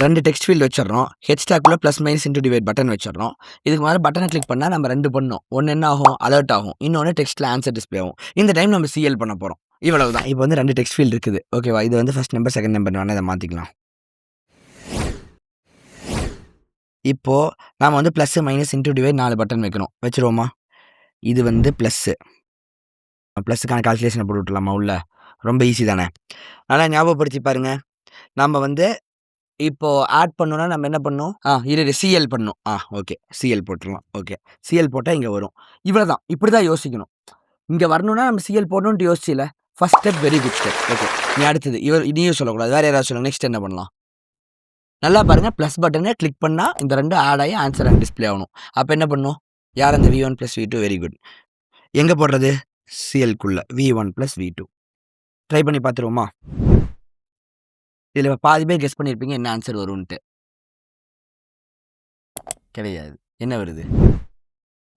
2 text field வச்சிடறோம். H டேக்குள்ள plus minus into divide button வச்சிடறோம். இதுக்கு மேலே பட்டனை கிளிக் பண்ணால் நம்ம 2 பண்ணோம். ஒன்று என்ன ஆகும், அலர்ட் ஆகும். இன்னொன்று டெக்ஸ்ட்டில் ஆன்சர் டிஸ்பிளே ஆகும். இந்த டைம் நம்ம சிஎல் பண்ண போகிறோம். இவ்வளவு தான். இப்போ வந்து 2 டெக்ஸ்ட் ஃபீல்டு இருக்குது. ஓகேவா? இது வந்து ஃபர்ஸ்ட் நம்பர், செகண்ட் நம்பர் வேணால் இதை மாற்றிக்கலாம். இப்போது நாம் வந்து plus minus into divide 4 button வைக்கணும். வச்சுருவோமா? இது வந்து ப்ளஸ்ஸு. ப்ளஸ்ஸுக்கான கால்குலேஷனை போட்டு விட்டுலாமா உள்ள? ரொம்ப ஈஸி தானே. நல்லா ஞாபகப்படுத்தி பாருங்கள். நம்ம வந்து இப்போது ஆட் பண்ணோன்னா நம்ம என்ன பண்ணணும்? இரு சிஎல் பண்ணணும். ஓகே, சிஎல் போட்டுடலாம். ஓகே, சிஎல் போட்டால் இங்கே வரும். இவ்வளோ தான். இப்படி தான் யோசிக்கணும். இங்கே வரணும்னா நம்ம சிஎல் போடணுன்ட்டு யோசிச்சில. First step very good step. Okay, நீ அடுத்தது இதையும் சொல்லக்கூடாது, வேறு யாராவது சொல்லுங்கள். நெக்ஸ்ட் என்ன பண்ணலாம்? நல்லா பாருங்கள். ப்ளஸ் பட்டனை கிளிக் பண்ணால் இந்த 2 ஆட் ஆகி ஆன்சர் அண்ட் டிஸ்பிளே ஆகணும். அப்போ என்ன பண்ணணும்? யார் அந்த V1 + V2? Very good. எங்கே போடுறது? சிஎல்குள்ளே V1 + V2. ட்ரை பண்ணி பார்த்துருவோமா? இதில் பாதி பேர் கெஸ் பண்ணியிருப்பீங்க என்ன ஆன்சர் வரும்ன்ட்டு. கிடையாது. என்ன வருது?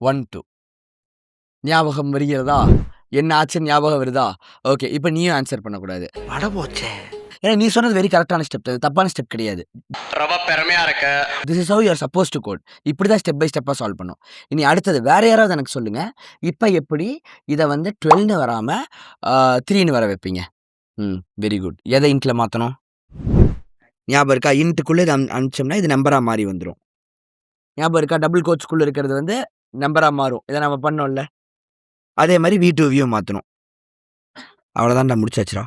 1 2. ஞாபகம் வருகிறதா? என்ன ஆச்சுன்னு ஞாபகம் வருதா? ஓகே, இப்போ நீயும் ஆன்சர் பண்ணக்கூடாது. படபோச்சே. ஏன்னா நீ சொன்னது வெரி கரெக்டான ஸ்டெப். அது தப்பான ஸ்டெப் கிடையாது. ரொம்ப பெருமையா இருக்கு. This is how you are suppose to code. இப்படி தான் ஸ்டெப் பை ஸ்டெப்பாக சால்வ் பண்ணும். இனி அடுத்தது வேறு யாராவது எனக்கு சொல்லுங்கள். இப்போ எப்படி இதை வந்து 12ன்னு வராமல் 3ன்னு வர வைப்பீங்க? Very good. எதை இன்ட்டில் மாற்றணும்? ஞாபகம் இருக்கா? இன்ட்டுக்குள்ளே இது அனுப்பிச்சோம்னா இது நம்பராக மாறி வந்துடும். ஞாபகம் இருக்கா? டபுள் கோட்ஸ்குள்ளே இருக்கிறது வந்து நம்பராக மாறும். இதை நம்ம பண்ணோம்ல. அதே மாதிரி V2வையும் மாற்றணும். அவ்வளோதான்டா, முடிச்சாச்சுடா.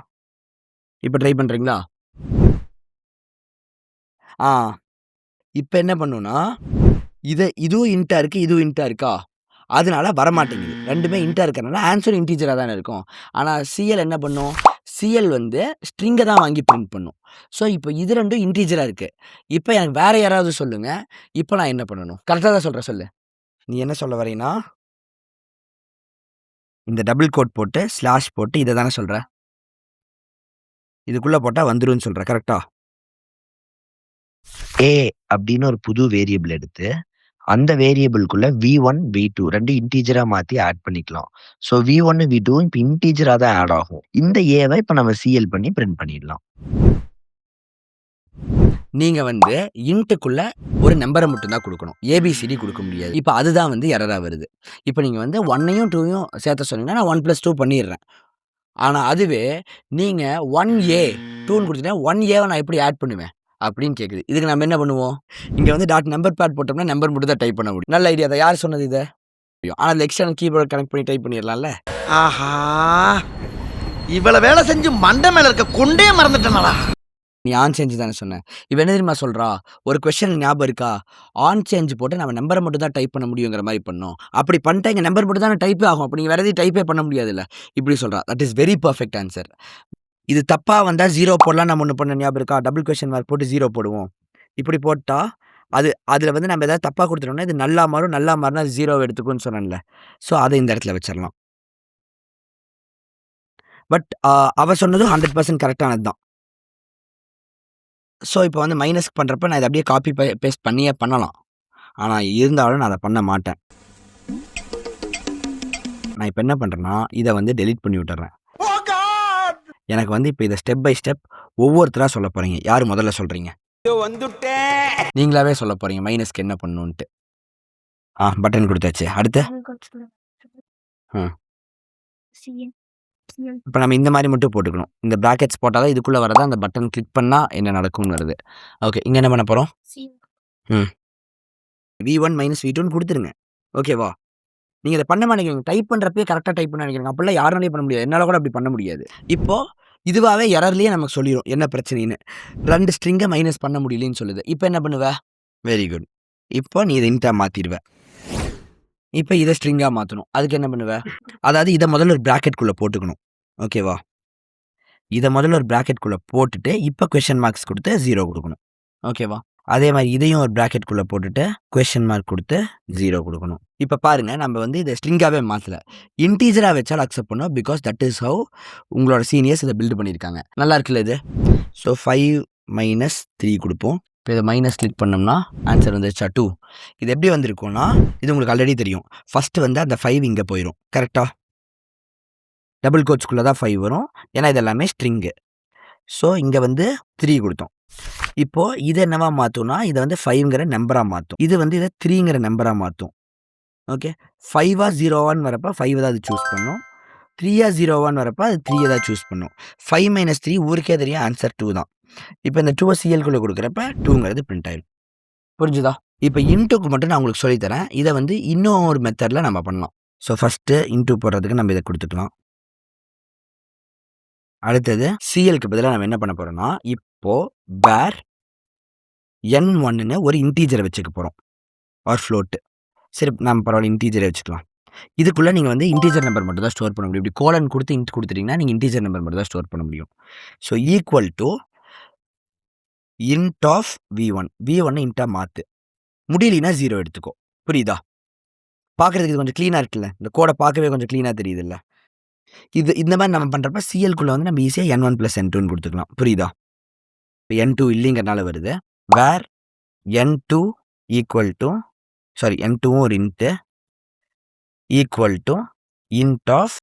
இப்போ ட்ரை பண்ணுறீங்களா? இப்போ என்ன பண்ணுன்னா, இதுவும் இன்ட்டாக இருக்குது, இதுவும் இன்ட்டாக இருக்கா? அதனால வரமாட்டேங்குது. ரெண்டுமே இன்ட்டாக இருக்கிறனால ஆன்சர் இன்டீஜராக தானே இருக்கும். ஆனால் சிஎல் என்ன பண்ணும்? சிஎல் வந்து ஸ்ட்ரிங்கை தான் வாங்கி பிரிண்ட் பண்ணும். ஸோ இப்போ இது 2ம் இன்டீஜராக இருக்குது. இப்போ எனக்கு வேறு யாராவது சொல்லுங்கள். இப்போ நான் என்ன பண்ணணும்? கரெக்டாக தான் சொல்கிறேன், சொல்லு. நீ என்ன சொல்ல வரீங்கன்னா, இந்த டபுள் கோட் போட்டு ஸ்லாஷ் போட்டு இதை தானே சொல்கிற? இதுக்குள்ளே போட்டால் வந்துருன்னு சொல்கிற, கரெக்டா? ஏ அப்படின்னு ஒரு புது வேரியபிள் எடுத்து அந்த வேரியபிள்குள்ள V1 V2 2 இன்டீஜரா மாற்றி ஆட் பண்ணிக்கலாம். ஸோ V1 V2 இப்போ இன்டீஜராக தான் ஆட் ஆகும். இந்த ஏவை இப்போ நம்ம சிஎல் பண்ணி பிரிண்ட் பண்ணிடலாம். நீங்கள் வந்து இன்ட்டுக்குள்ளே ஒரு நம்பரை மட்டும்தான் கொடுக்கணும். ஏபிசிடி கொடுக்க முடியாது. இப்போ அதுதான் வந்து எரராக வருது. இப்போ நீங்கள் வந்து 1ஐயும் 2ஐயும் சேர்த்த சொன்னீங்கன்னா நான் 1 + 2 பண்ணிடுறேன். ஆனால் அதுவே நீங்கள் 1A 2ன்னு கொடுத்தீங்கன்னா 1Aவை நான் எப்படி ஆட் பண்ணுவேன் அப்படின்னு கேட்குது. இதுக்கு நம்ம என்ன பண்ணுவோம்? இங்கே வந்து நம்பர் பேட் போட்டோம்னா நம்பர் மட்டும் தான் டைப் பண்ண முடியும். நல்ல ஐடியா தான். யார் சொன்னது இதை? ஆனால் எக்ஸ்டர்னல் கீபோர்டு கனெக்ட் பண்ணி டைப் பண்ணிடலாம்ல. ஆஹா, இவ்வளவு வேலை செஞ்சு மண்டை மேல இருக்க கொண்டே மறந்துட்டேனடா. நீ ஆன் சேஞ்ச் தானே சொன்னேன். இப்போ என்ன தெரியுமா சொல்கிறா? ஒரு கொஸ்டின் ஞாபகம் இருக்கா? ஆன் சேஞ்ச் போட்டு நம்ம நம்பரை மட்டும் தான் டைப் பண்ண முடியுங்கிற மாதிரி பண்ணோம். அப்படி பண்ணிட்டா இங்கே நம்பர் மட்டும் தானே டைப்பே ஆகும். அப்போ நீங்கள் வேறு எதையும் டைப்பே பண்ண முடியாதுல்ல. இப்படி சொல்கிறா. That is very perfect answer. இது தப்பாக வந்தால் 0 போடலாம். நம்ம ஒன்று பண்ண ஞாபகம் இருக்கா? டபுள் கொஸ்டின் மார்க் போட்டு 0 போடுவோம். இப்படி போட்டால் அதில் வந்து நம்ம எதாவது தப்பாக கொடுத்துட்டோம்னா இது நல்லா மாறும். நல்லா மாறினா 0 எடுத்துக்குன்னு சொன்னேன்ல. ஸோ அதை இந்த இடத்துல வச்சிடலாம். பட் அவள் சொன்னதும் 100% கரெக்டானது தான். ஸோ இப்போ வந்து மைனஸ்க்கு பண்ணுறப்ப நான் இதை அப்படியே காப்பி பேஸ்ட் பண்ணியே பண்ணலாம். ஆனால் இருந்தாலும் நான் அதை பண்ண மாட்டேன். நான் இப்போ என்ன பண்ணுறேன்னா இதை வந்து டெலீட் பண்ணி விட்டுறேன். எனக்கு வந்து இப்போ இதை ஸ்டெப் பை ஸ்டெப் ஒவ்வொருத்தராக சொல்ல போகிறீங்க. யார் முதல்ல சொல்கிறீங்க? நீங்களாவே சொல்ல போகிறீங்க மைனஸ்க்கு என்ன பண்ணணுன்ட்டு. பட்டன் கொடுத்தாச்சு. அடுத்து இப்போ நம்ம இந்த மாதிரி மட்டும் போட்டுக்கணும். இந்த ப்ராக்கெட்ஸ் போட்டால் தான் இதுக்குள்ளே வரதா அந்த பட்டன் கிளிக் பண்ணால் என்ன நடக்கும்னு வருது. ஓகே, இங்கே என்ன பண்ண போகிறோம்? V1 - V2ன்னு கொடுத்துருங்க. ஓகேவா? நீங்கள் இதை பண்ண மாட்டேங்கிறீங்க. டைப் பண்ணுறப்பே கரெக்டாக டைப் பண்ண நினைக்கிறீங்க. அப்படிலாம் யாராலையும் பண்ண முடியாது. என்னால் கூட அப்படி பண்ண முடியாது. இப்போது இதுவாகவே எரர்லேயே நமக்கு சொல்லிடும் என்ன பிரச்சனைன்னு. 2 ஸ்ட்ரிங்கை மைனஸ் பண்ண முடியலன்னு சொல்லுது. இப்போ என்ன பண்ணுவ? Very good. இப்போ நீ இதை இன்ட்டாக மாற்றிடுவ. இப்போ இதை ஸ்ட்ரிங்காக மாற்றணும். அதுக்கு என்ன பண்ணுவ? அதாவது இதை முதல்ல ஒரு ப்ராக்கெட்குள்ளே போட்டுக்கணும். ஓகேவா? இதை முதல்ல ஒரு ப்ராக்கெட்குள்ளே போட்டுட்டு இப்போ கொஸ்டின் மார்க்ஸ் கொடுத்து 0 கொடுக்கணும். ஓகேவா? அதே மாதிரி இதையும் ஒரு ப்ராக்கெட்குள்ளே போட்டுட்டு கொஸ்டின் மார்க் கொடுத்து 0 கொடுக்கணும். இப்போ பாருங்கள், நம்ம வந்து இதை ஸ்ட்ரிங்காகவே மாற்றலை. இன்டீஜராக வச்சாலும் அக்செப்ட் பண்ணோம். பிகாஸ் தட் இஸ் ஹவ் உங்களோட சீனியர்ஸ் இதை பில்டு பண்ணியிருக்காங்க. நல்லா இருக்குல்ல இது? ஸோ 5 - 3 கொடுப்போம். இப்போ இதை மைனஸ் கிளிக் பண்ணோம்னா ஆன்சர் வந்துருச்சா 2. இது எப்படி வந்திருக்கும்னா இது உங்களுக்கு ஆல்ரெடி தெரியும். ஃபஸ்ட்டு வந்து அந்த 5 இங்கே போயிடும். கரெக்டாக? டபுள் கோட்ஸ்குள்ளே தான் 5 வரும். ஏன்னா இது எல்லாமே ஸ்ட்ரிங்கு. ஸோ இங்கே வந்து 3 கொடுத்தோம். இப்போ இது என்னவா மாத்தும்னா, இத வந்து 5ங்கிற நம்பரா மாத்தும். இது வந்து இத 3ங்கிற நம்பரா மாத்தும். ஓகே. 5ஆ 0வான்னு வரப்ப 5 தான் அது சூஸ் பண்ணும். 3ஆ 0வான்னு வரப்ப அது 3 தான் சூஸ் பண்ணும். 5 - 3 ஊருக்கே தெரியும் ஆன்சர் 2 தான். இப்ப இந்த 2வ சிஎல்குள்ள குடுக்குறப்ப 2ங்கிறது பிரிண்ட் ஆயிரும். புரிஞ்சுதா? இப்ப இன்டூக்கு மட்டும் நான் உங்களுக்கு சொல்லி தரேன். இத வந்து இன்னொரு மெத்தட்ல நம்ம பண்ணலாம். ஸோ ஃபர்ஸ்ட்டு இன்டூ போடுறதுக்கு நம்ம இத குடுத்துக்கலாம். அடுத்தது சிஎல்க்கு பதிலா நம்ம என்ன பண்ண போறோம்னா, இப்போ வேர் n1ன்னு ஒரு இன்டிஜர வச்சுக்க போறோம். R float. சரி நம்ம பரவாயில்ல இன்டிஜரே வச்சுக்கலாம். இதுக்குள்ள நீங்க வந்து இன்டிஜர் நம்பர் மட்டும் தான் ஸ்டோர் பண்ண முடியும். இப்படி கோலன் குடுத்து இன்ட் குடுத்துட்டீங்கன்னா, நீங்க இன்டிஜர் நம்பர் மட்டும் தான் ஸ்டோர் பண்ண முடியும். So equal to int of v1. v1 இன்ட்டா மாத்து. முடியலைன்னா 0 எடுத்துக்கோ. புரியுதா? பார்க்கறதுக்கு இது கொஞ்சம் கிளீனா இருக்குல்ல. இந்த கோட பார்க்கவே கொஞ்சம் கிளீனா தெரியுதுல்ல. இந்த மாரி நம்ம பண்றப்ப சிஎல்குள்ள வந்து நம்ம ஈஸியா n1 + n2ன்னு குடுத்துக்கலாம். புரியுதா? இப்ப n2 இல்லைங்கிறனால வருது. வேர் n2 ஈக்குவல் டூ n2வும் ஒரு int equal to int of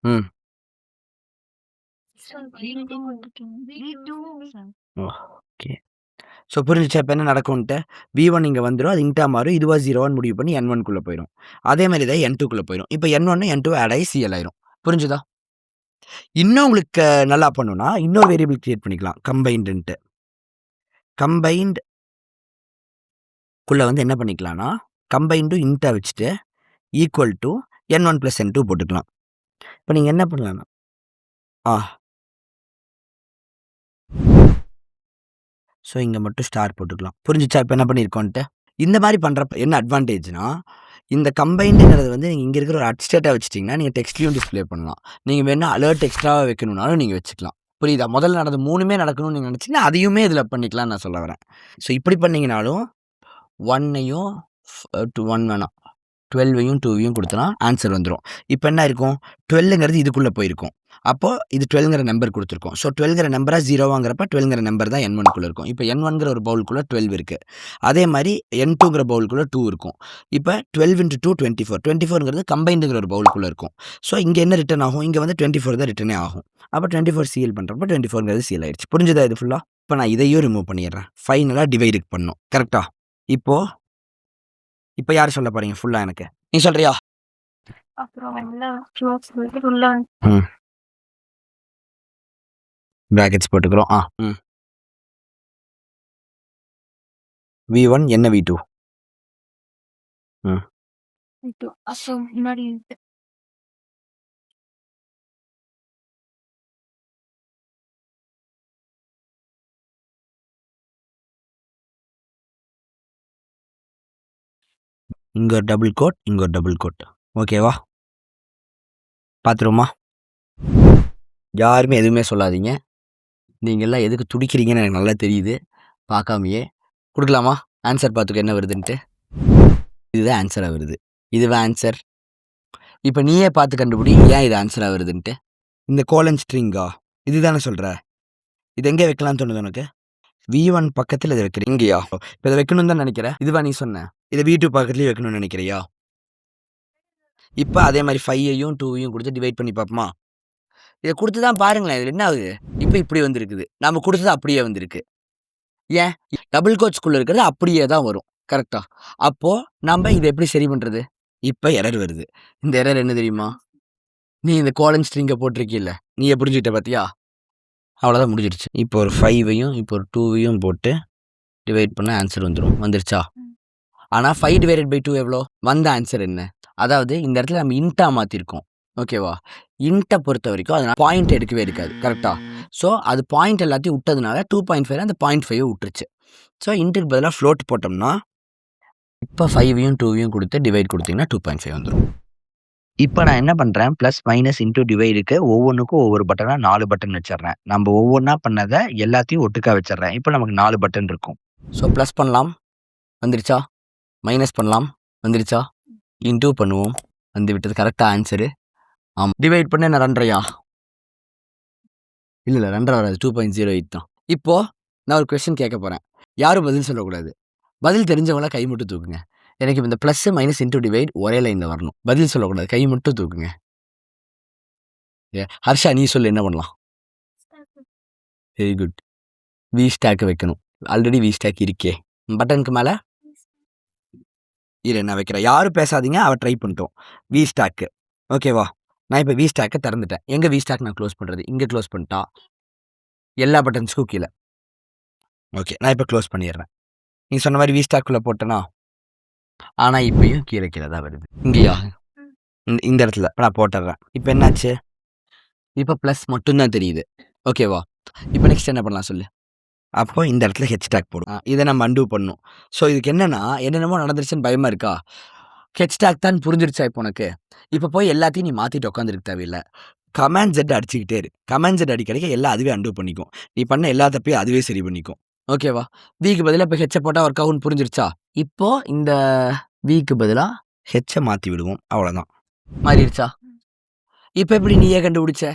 okay. So புரிஞ்சுச்சா இப்ப என்ன நடக்கும்ன்ட்டு? v1 இங்க வந்துரும். அது இன்ட்டா மாறும். இதுவா 0வான்னு முடிவு பண்ணி n1க்குள்ள போயிரும். அதே மாரி தான் n2க்குள்ள போயிரும். இப்ப n1 n2 ஆட் ஆயி சிஎல் ஆயிரும். புரிஞ்சுதா? இன்னும் உங்களுக்கு நல்லா பண்ணணும்னா, இன்னொரு வேரியபிள் கிரியேட் பண்ணிக்கலாம். கம்பைன்டுன்ட்டு. கம்பைன்ட் குள்ள வந்து என்ன பண்ணிக்கலாம்னா, கம்பைன்டு இன்ட்டா வச்சுட்டு ஈக்குவல் டூ n1 + n2 போட்டுக்கலாம். இப்ப நீங்க என்ன பண்ணலாம்னா ஸோ இங்க மட்டும் ஸ்டார் போட்டுக்கலாம். புரிஞ்சுச்சா இப்ப என்ன பண்ணியிருக்கோன்ட்டு? இந்த மாரி பண்றப்ப என்ன அட்வான்டேஜ்னா, இந்த கம்பைன்டுங்கிறது வந்து நீங்க இங்க இருக்கிற ஒரு அட்ஸ்டேட்டா வச்சுட்டீங்கன்னா, நீங்க டெக்ஸ்ட்லயும் டிஸ்ப்ளே பண்ணலாம். நீங்க வேணா அலர்ட் எக்ஸ்ட்ராவா வைக்கணும்னாலும் நீங்க வச்சுக்கலாம். புரியுதா? முதல்ல நடந்த 3மே நடக்கணும்னு நீங்க நினைச்சீங்கன்னா, அதையுமே இதுல பண்ணிக்கலாம்னு நான் சொல்ல வரேன். ஸோ இப்படி பண்ணீங்கனாலும் 1யும் 1 வேணாம். 12யும் 2யும் குடுத்தனா ஆன்சர் வந்துரும். இப்ப என்ன இருக்கும்? 12ங்கிறது இதுக்குள்ள போயிருக்கும். அப்போ இது 12ங்கிற நம்பர் குடுத்துருக்கோம். ஸோ 12ங்கிற நம்பரா 0வாங்கிறப்ப 12ங்கிற நம்பர் தான் n1க்குள்ள இருக்கும். இப்ப n1ங்கிற ஒரு பவுலுக்குள்ள 12 இருக்கு. அதே மாரி n2ங்கிற பவுலுக்குள்ள 2 இருக்கும். இப்ப 12 × 2 24. 24ங்கிறது கம்பைன்டுங்கிற ஒரு பவுலுக்குள்ள இருக்கும். ஸோ இங்க என்ன ரிட்டர்ன் ஆகும்? இங்க வந்து 24 தான் ரிட்டர்னே ஆகும். அப்ப 24 சிஎல் பண்றப்ப 24ங்கிறது சிஎல் ஆயிடுச்சு. புரிஞ்சுதா இது ஃபுல்லா? இப்ப நான் இதையும் ரிமூவ் பண்ணிடுறேன். ஃபைனலா டிவைடுக்கு பண்ணணும். கரெக்ட்டா? இப்ப யார் சொல்ல போறீங்க ஃபுல்லா எனக்கு? நீ சொல்றியா? பிராக்கெட்ஸ் போட்டுக்கிறோம். v1 என்ன v2? இங்க ஒரு டபுள் கோட், இங்க ஒரு டபுள் கோட். ஓகேவா? பார்த்துருவோமா? யாருமே எதுவுமே சொல்லாதீங்க. நீங்கலாம் எதுக்கு துடிக்கிறீங்கன்னு எனக்கு நல்லா தெரியுது. பார்க்காமயே. குடுக்கலாமா? ஆன்சர் பார்த்துக்கோ என்ன வருதுன்ட்டு. இதுதான் ஆன்சரா வருது. இதுவா ஆன்சர்? இப்ப நீயே பார்த்து கண்டுபிடி ஏன் இது ஆன்சரா வருதுன்ட்டு. இந்த கோலன் ஸ்ட்ரிங்கா? இதுதானே சொல்ற? இது எங்க வைக்கலாம்னு தோணுது உனக்கு? v1 பக்கத்துல இத வைக்கிறேன். இங்கயா? இப்ப இத வைக்கணும்னு தான் நினைக்கிற? இதுவா நீ சொன்ன? இத v2 பக்கத்துலயே வைக்கணும்னு நினைக்கிறியா? இப்ப அதே மாரி 5யும் 2யும் குடுத்து டிவைட் பண்ணி பார்ப்போமா? இத குடுத்து தான் பாருங்களேன். இதுல என்ன ஆகுது? இப்ப இப்படி வந்திருக்குது. நாம குடுத்தது அப்படியே வந்திருக்கு. ஏன்? டபுள் கோட்ஸ்குள்ள இருக்கிறது அப்படியே தான் வரும். கரெக்ட்டா? அப்போ நாம இத எப்படி சரி பண்றது? இப்ப எரர் வருது. இந்த எரர் என்ன தெரியுமா? நீ இந்த கோலன் ஸ்ட்ரிங்க போட்டிருக்கீல்ல. நீயே புரிஞ்சுக்கிட்ட பார்த்தியா? அவ்வளோதான் முடிஞ்சிருச்சு. இப்போ ஒரு 5யும் இப்போ ஒரு 2யும் போட்டு டிவைட் பண்ணா ஆன்சர் வந்துரும். வந்துருச்சா? ஆனா 5/2 எவ்வளோ? வந்த ஆன்சர் என்ன? அதாவது இந்த இடத்துல நம்ம இன்ட்டா மாத்திருக்கோம். ஓகேவா? இன்ட்ட பொறுத்த வரைக்கும் அது பாயிண்ட் எடுக்கவே எடுக்காது. கரெக்ட்டா? ஸோ அது பாயிண்ட் எல்லாத்தையும் விட்டதுனால 2.5 அந்த 0.5 விட்டுருச்சு. ஸோ இன்ட்டுக்கு பதிலா ஃப்ளோட் போட்டோம்னா, இப்ப 5யும் 2யும் குடுத்து டிவைட் குடுத்தீங்கன்னா 2.5 வந்துரும். இப்ப நான் என்ன பண்றேன், பிளஸ், மைனஸ், இன்டூ, டிவைடுக்கு ஒவ்வொன்னுக்கும் ஒவ்வொரு பட்டனா 4 பட்டன் வச்சிடுறேன். நம்ம ஒவ்வொன்னா பண்ணத எல்லாத்தையும் ஒட்டுக்கா வச்சிடுறேன். இப்ப நமக்கு 4 பட்டன் இருக்கும். ஸோ பிளஸ் பண்ணலாம். வந்துருச்சா? மைனஸ் பண்ணலாம். வந்துருச்சா? இன்டூ பண்ணுவோம். வந்து விட்டது. கரெக்ட்டா ஆன்சரு? ஆமா. டிவைட் பண்ண என்ன 2.5யா? இல்ல 2.5 வராது. 2.08 தான். இப்போ நான் ஒரு கொஸ்டின் கேட்க போறேன். யாரும் பதில் சொல்லக்கூடாது. பதில் தெரிஞ்சவங்கள கை மட்டும் தூக்குங்க. எனக்கு இந்த பிளஸ், மைனஸ், இன்டூ, டிவைட் ஒரே லைன்ல வரணும். பதில் சொல்லக்கூடாது. கை மட்டும் தூக்குங்க. ஹர்ஷா நீ சொல்லு என்ன பண்ணலாம்? Very good. வி ஸ்டாக் வைக்கணும். ஆல்ரெடி வி ஸ்டாக் இருக்கே. பட்டனுக்கு மேல இரு நான் வைக்கிறேன். யாரும் பேசாதீங்க. அவ ட்ரை பண்ணிட்டோம். We stuck. ஓகேவா? நான் இப்ப வி ஸ்டாக்க திறந்துட்டேன். எங்க வி ஸ்டாக் நான் க்ளோஸ் பண்றது? இங்க க்ளோஸ் பண்ணிட்டா. எல்லா பட்டன்ஸ்க்கும் கீழ. ஓகே. நான் இப்ப க்ளோஸ் பண்ணிடுறேன். நீங்க சொன்ன மாரி வி ஸ்டாக்குள்ள போட்டேனா? ஆனா இப்பயும் கீழ கீழ தான் வருது. இங்கயா? இந்த இடத்துல. இப்ப நான் போட்டுறேன். இப்ப என்னாச்சு? இப்ப பிளஸ் மட்டும் தான் தெரியுது. ஓகேவா? இப்ப நெக்ஸ்ட் என்ன பண்ணலாம் சொல்லு? அப்போ இந்த இடத்துல ஹெச் டேக் போடும். இதை நம்ம அன்டூ பண்ணணும். ஸோ இதுக்கு என்னன்னா, என்னென்னமோ நடந்துருச்சுன்னு பயமா இருக்கா? ஹெச் டேக் தான் புரிஞ்சிருச்சா இப்போ உனக்கு? இப்போ போய் எல்லாத்தையும் நீ மாத்திட்டு உட்காந்துருக்க தேவையில்ல. கமாண்ட் Z அடிச்சுக்கிட்டே இரு. கமாண்ட் Z அடிக்கடிக்க எல்லாம் அதுவே அன்டூ பண்ணிக்கும். நீ பண்ண எல்லா தப்பையும் அதுவே சரி பண்ணிக்கும். ஓகேவா? விக்கு பதிலா இப்போ ஹெச்ச போட்டா ஒர்க் ஆகும்னு புரிஞ்சிருச்சா? இப்போ இந்த விக்கு பதிலா ஹெச்ச மாத்தி விடுவோம். அவ்வளோதான். மாறிடுச்சா? இப்போ எப்படி நீயே கண்டுபிடிச்ச?